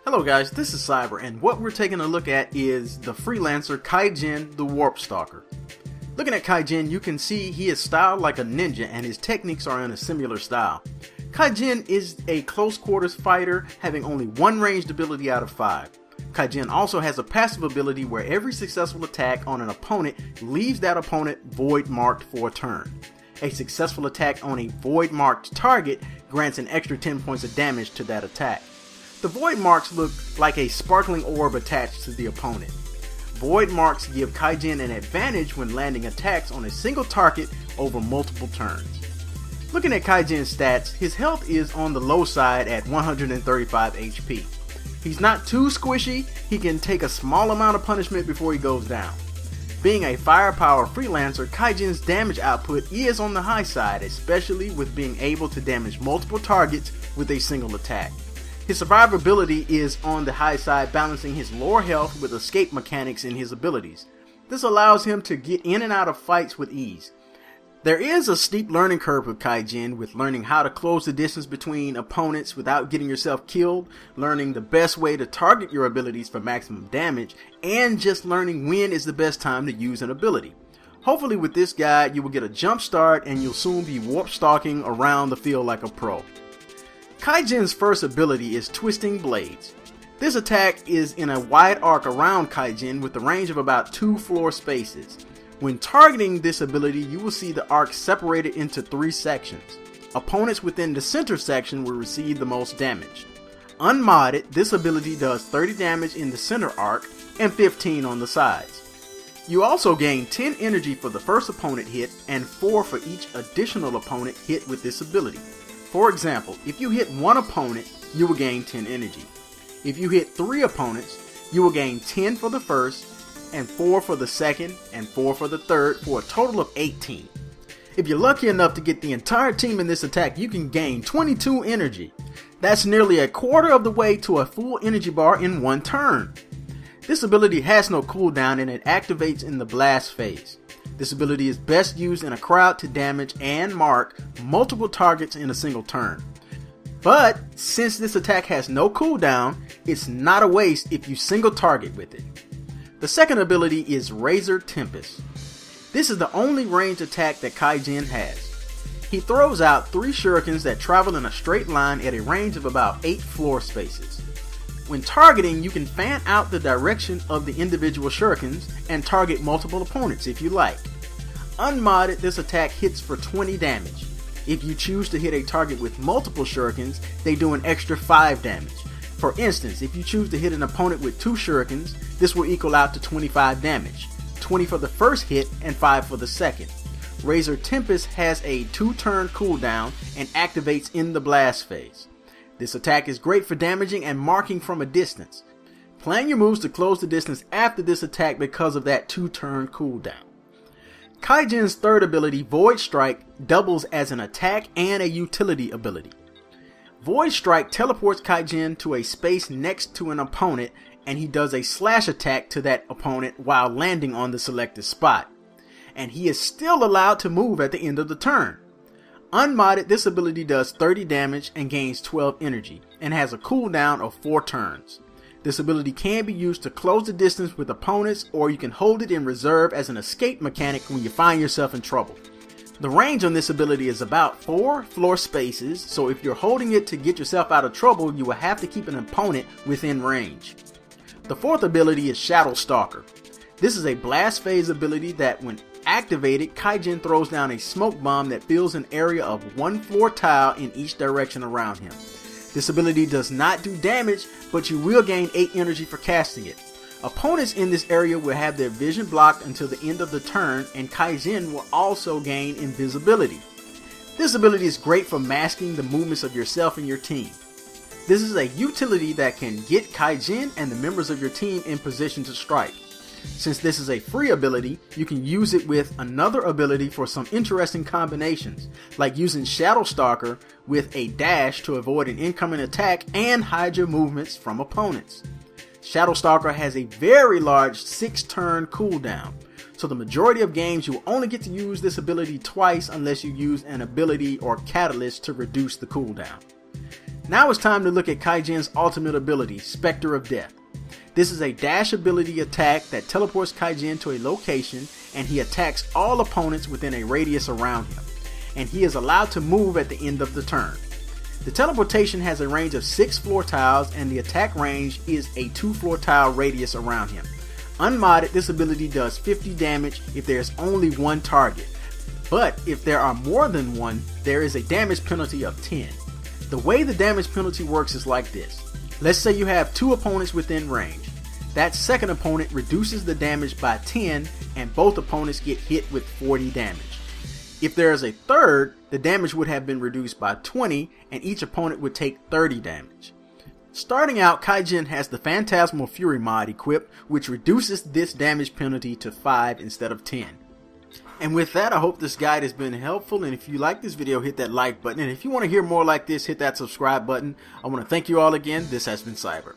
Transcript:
Hello guys, this is Cyber, and what we're taking a look at is the freelancer Kaigin the Warp Stalker. Looking at Kaigin, you can see he is styled like a ninja and his techniques are in a similar style. Kaigin is a close quarters fighter having only one ranged ability out of 5. Kaigin also has a passive ability where every successful attack on an opponent leaves that opponent void marked for a turn. A successful attack on a void marked target grants an extra 10 points of damage to that attack. The void marks look like a sparkling orb attached to the opponent. Void marks give Kaigin an advantage when landing attacks on a single target over multiple turns. Looking at Kaijin's stats, his health is on the low side at 135 HP. He's not too squishy, he can take a small amount of punishment before he goes down. Being a firepower freelancer, Kaijin's damage output is on the high side, especially with being able to damage multiple targets with a single attack. His survivability is on the high side, balancing his lower health with escape mechanics in his abilities. This allows him to get in and out of fights with ease. There is a steep learning curve with Kaigin, with learning how to close the distance between opponents without getting yourself killed, learning the best way to target your abilities for maximum damage, and just learning when is the best time to use an ability. Hopefully with this guide you will get a jump start and you'll soon be warp stalking around the field like a pro. Kaijin's first ability is Twisting Blades. This attack is in a wide arc around Kaigin with a range of about 2 floor spaces. When targeting this ability, you will see the arc separated into 3 sections. Opponents within the center section will receive the most damage. Unmodded, this ability does 30 damage in the center arc and 15 on the sides. You also gain 10 energy for the first opponent hit and 4 for each additional opponent hit with this ability. For example, if you hit one opponent, you will gain 10 energy. If you hit 3 opponents, you will gain 10 for the first, and 4 for the second, and 4 for the third, for a total of 18. If you're lucky enough to get the entire team in this attack, you can gain 22 energy. That's nearly a quarter of the way to a full energy bar in one turn. This ability has no cooldown and it activates in the blast phase. This ability is best used in a crowd to damage and mark multiple targets in a single turn. But since this attack has no cooldown, it's not a waste if you single target with it. The second ability is Razor Tempest. This is the only ranged attack that Kaigin has. He throws out 3 shurikens that travel in a straight line at a range of about 8 floor spaces. When targeting, you can fan out the direction of the individual shurikens and target multiple opponents if you like. Unmodded, this attack hits for 20 damage. If you choose to hit a target with multiple shurikens, they do an extra 5 damage. For instance, if you choose to hit an opponent with 2 shurikens, this will equal out to 25 damage. 20 for the first hit and 5 for the second. Razor Tempest has a 2-turn cooldown and activates in the blast phase. This attack is great for damaging and marking from a distance. Plan your moves to close the distance after this attack because of that 2-turn cooldown. Kaijin's third ability, Void Strike, doubles as an attack and a utility ability. Void Strike teleports Kaigin to a space next to an opponent and he does a slash attack to that opponent while landing on the selected spot. And he is still allowed to move at the end of the turn. Unmodded, this ability does 30 damage and gains 12 energy, and has a cooldown of 4 turns. This ability can be used to close the distance with opponents, or you can hold it in reserve as an escape mechanic when you find yourself in trouble. The range on this ability is about 4 floor spaces, so if you're holding it to get yourself out of trouble, you will have to keep an opponent within range. The fourth ability is Shadow Stalker. This is a blast phase ability that when activated, Kaigin throws down a smoke bomb that fills an area of 1 floor tile in each direction around him. This ability does not do damage, but you will gain 8 energy for casting it. Opponents in this area will have their vision blocked until the end of the turn, and Kaigin will also gain invisibility. This ability is great for masking the movements of yourself and your team. This is a utility that can get Kaigin and the members of your team in position to strike. Since this is a free ability, you can use it with another ability for some interesting combinations, like using Shadow Stalker with a dash to avoid an incoming attack and hide your movements from opponents. Shadow Stalker has a very large 6-turn cooldown, so the majority of games you will only get to use this ability twice unless you use an ability or catalyst to reduce the cooldown. Now it's time to look at Kaijin's ultimate ability, Specter of Death. This is a dash ability attack that teleports Kaijin to a location, and he attacks all opponents within a radius around him, and he is allowed to move at the end of the turn. The teleportation has a range of 6 floor tiles, and the attack range is a 2 floor tile radius around him. Unmodded, this ability does 50 damage if there is only one target, but if there are more than one, there is a damage penalty of 10. The way the damage penalty works is like this. Let's say you have 2 opponents within range. That second opponent reduces the damage by 10, and both opponents get hit with 40 damage. If there is a third, the damage would have been reduced by 20, and each opponent would take 30 damage. Starting out, Kaigin has the Phantasmal Fury mod equipped, which reduces this damage penalty to 5 instead of 10. And with that, I hope this guide has been helpful, and if you like this video, hit that like button, and if you want to hear more like this, hit that subscribe button. I want to thank you all again. This has been Cyber.